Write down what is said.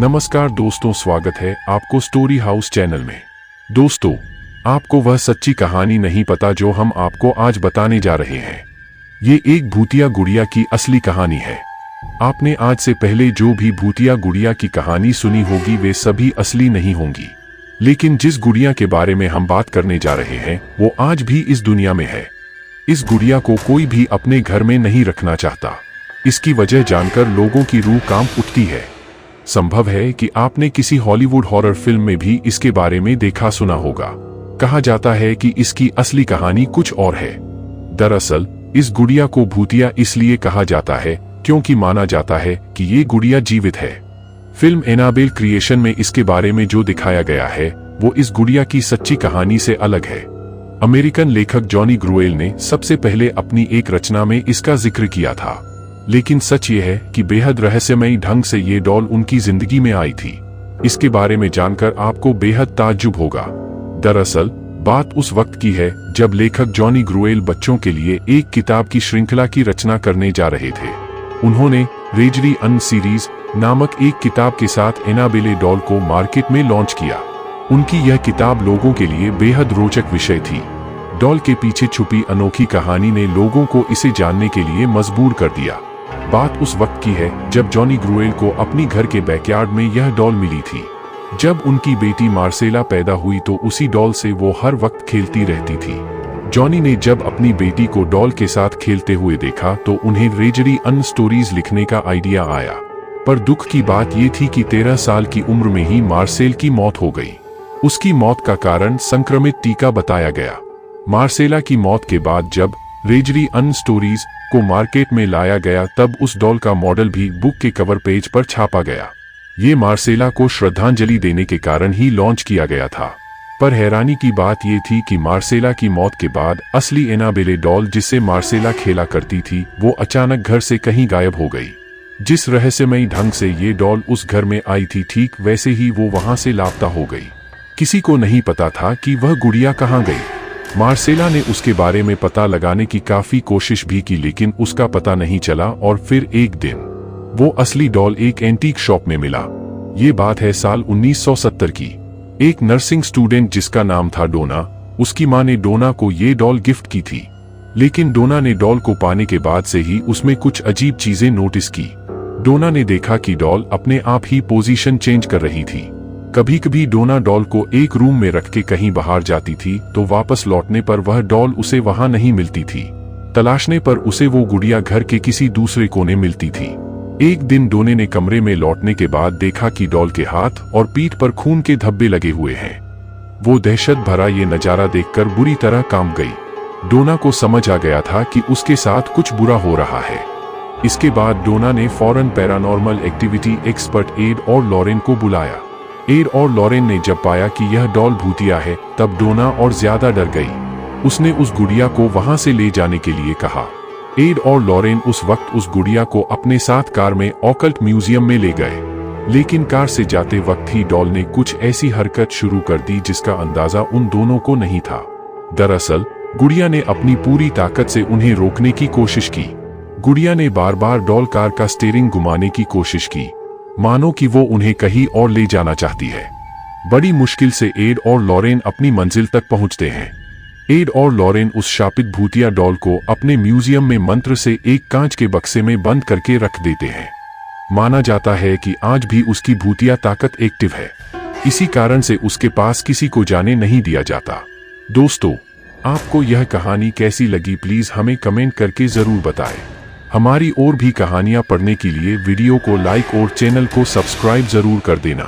नमस्कार दोस्तों, स्वागत है आपको स्टोरी हाउस चैनल में। दोस्तों, आपको वह सच्ची कहानी नहीं पता जो हम आपको आज बताने जा रहे हैं। ये एक भूतिया गुड़िया की असली कहानी है। आपने आज से पहले जो भी भूतिया गुड़िया की कहानी सुनी होगी वे सभी असली नहीं होंगी, लेकिन जिस गुड़िया के बारे में हम बात करने जा रहे हैं वो आज भी इस दुनिया में है। इस गुड़िया को कोई भी अपने घर में नहीं रखना चाहता। इसकी वजह जानकर लोगों की रूह कांप उठती है। संभव है कि आपने किसी हॉलीवुड हॉरर फिल्म में भी इसके बारे में देखा सुना होगा। कहा जाता है कि इसकी असली कहानी कुछ और है। दरअसल इस गुड़िया को भूतिया इसलिए कहा जाता है क्योंकि माना जाता है कि ये गुड़िया जीवित है। फिल्म एनाबेल क्रिएशन में इसके बारे में जो दिखाया गया है वो इस गुड़िया की सच्ची कहानी से अलग है। अमेरिकन लेखक जॉनी ग्रुएल ने सबसे पहले अपनी एक रचना में इसका जिक्र किया था, लेकिन सच ये है कि बेहद रहस्यमयी ढंग से ये डॉल उनकी जिंदगी में आई थी। इसके बारे में जानकर आपको बेहद ताज्जुब होगा। दरअसल बात उस वक्त की है जब लेखक जॉनी ग्रुएल बच्चों के लिए एक किताब की श्रृंखला की रचना करने जा रहे थे। उन्होंने रेजरी अन सीरीज नामक एक किताब के साथ एनाबेले डॉल को मार्केट में लॉन्च किया। उनकी यह किताब लोगों के लिए बेहद रोचक विषय थी। डॉल के पीछे छुपी अनोखी कहानी ने लोगों को इसे जानने के लिए मजबूर कर दिया। बात उस वक्त की है जब जॉनी ग्रुएल को अपनी घर के बैकयार्ड में यह डॉल मिली थी। जब उनकी बेटी मार्सेला पैदा हुई तो उसी डॉल से वो हर वक्त खेलती रहती थी। जॉनी ने जब अपनी बेटी को डॉल के साथ खेलते हुए देखा तो उन्हें रेजरी अन स्टोरीज लिखने का आइडिया आया। पर दुख की बात ये थी कि 13 साल की उम्र में ही मार्सेल की मौत हो गई। उसकी मौत का कारण संक्रमित टीका बताया गया। मार्सेला की मौत के बाद जब रेजरी अन स्टोरीज को मार्केट में लाया गया तब उस डॉल का मॉडल भी बुक के कवर पेज पर छापा गया। ये मार्सेला को श्रद्धांजलि देने के कारण ही लॉन्च किया गया था। पर हैरानी की बात ये थी कि मार्सेला की मौत के बाद असली एनाबेले डॉल जिससे मार्सेला खेला करती थी वो अचानक घर से कहीं गायब हो गई। जिस रहस्यमयी ढंग से ये डॉल उस घर में आई थी ठीक वैसे ही वो वहां से लापता हो गई। किसी को नहीं पता था कि वह गुड़िया कहाँ गई। मार्सेला ने उसके बारे में पता लगाने की काफी कोशिश भी की, लेकिन उसका पता नहीं चला। और फिर एक दिन वो असली डॉल एक एंटीक शॉप में मिला। ये बात है साल 1970 की। एक नर्सिंग स्टूडेंट जिसका नाम था डोना, उसकी मां ने डोना को ये डॉल गिफ्ट की थी। लेकिन डोना ने डॉल को पाने के बाद से ही उसमें कुछ अजीब चीजें नोटिस की। डोना ने देखा कि डॉल अपने आप ही पोजीशन चेंज कर रही थी। कभी कभी डोना डॉल को एक रूम में रख के कहीं बाहर जाती थी तो वापस लौटने पर वह डॉल उसे वहां नहीं मिलती थी। तलाशने पर उसे वो गुड़िया घर के किसी दूसरे कोने मिलती थी। एक दिन डोने ने कमरे में लौटने के बाद देखा कि डॉल के हाथ और पीठ पर खून के धब्बे लगे हुए हैं। वो दहशत भरा ये नजारा देखकर बुरी तरह कांप गई। डोना को समझ आ गया था कि उसके साथ कुछ बुरा हो रहा है। इसके बाद डोना ने फौरन पैरानॉर्मल एक्टिविटी एक्सपर्ट एड और लॉरेन को बुलाया। एड और लॉरेन ने जब पाया कि यह डॉल भूतिया है तब डोना और ज्यादा डर गई। उसने उस गुड़िया को वहां से ले जाने के लिए कहा। एड और लॉरेन उस वक्त उस गुड़िया को अपने साथ कार में ऑकल्ट म्यूजियम में ले गए। लेकिन कार से जाते वक्त ही डॉल ने कुछ ऐसी हरकत शुरू कर दी जिसका अंदाजा उन दोनों को नहीं था। दरअसल गुड़िया ने अपनी पूरी ताकत से उन्हें रोकने की कोशिश की। गुड़िया ने बार बार डॉल कार का स्टीयरिंग घुमाने की कोशिश की, मानो कि वो उन्हें कहीं और ले जाना चाहती है। बड़ी मुश्किल से एड और लॉरेन अपनी मंजिल तक पहुंचते हैं। एड और लॉरेन उस शापित भूतिया डॉल को अपने म्यूजियम में मंत्र से एक कांच के बक्से में बंद करके रख देते हैं। माना जाता है कि आज भी उसकी भूतिया ताकत एक्टिव है। इसी कारण से उसके पास किसी को जाने नहीं दिया जाता। दोस्तों, आपको यह कहानी कैसी लगी प्लीज हमें कमेंट करके जरूर बताएं। हमारी और भी कहानियां पढ़ने के लिए वीडियो को लाइक और चैनल को सब्सक्राइब जरूर कर देना।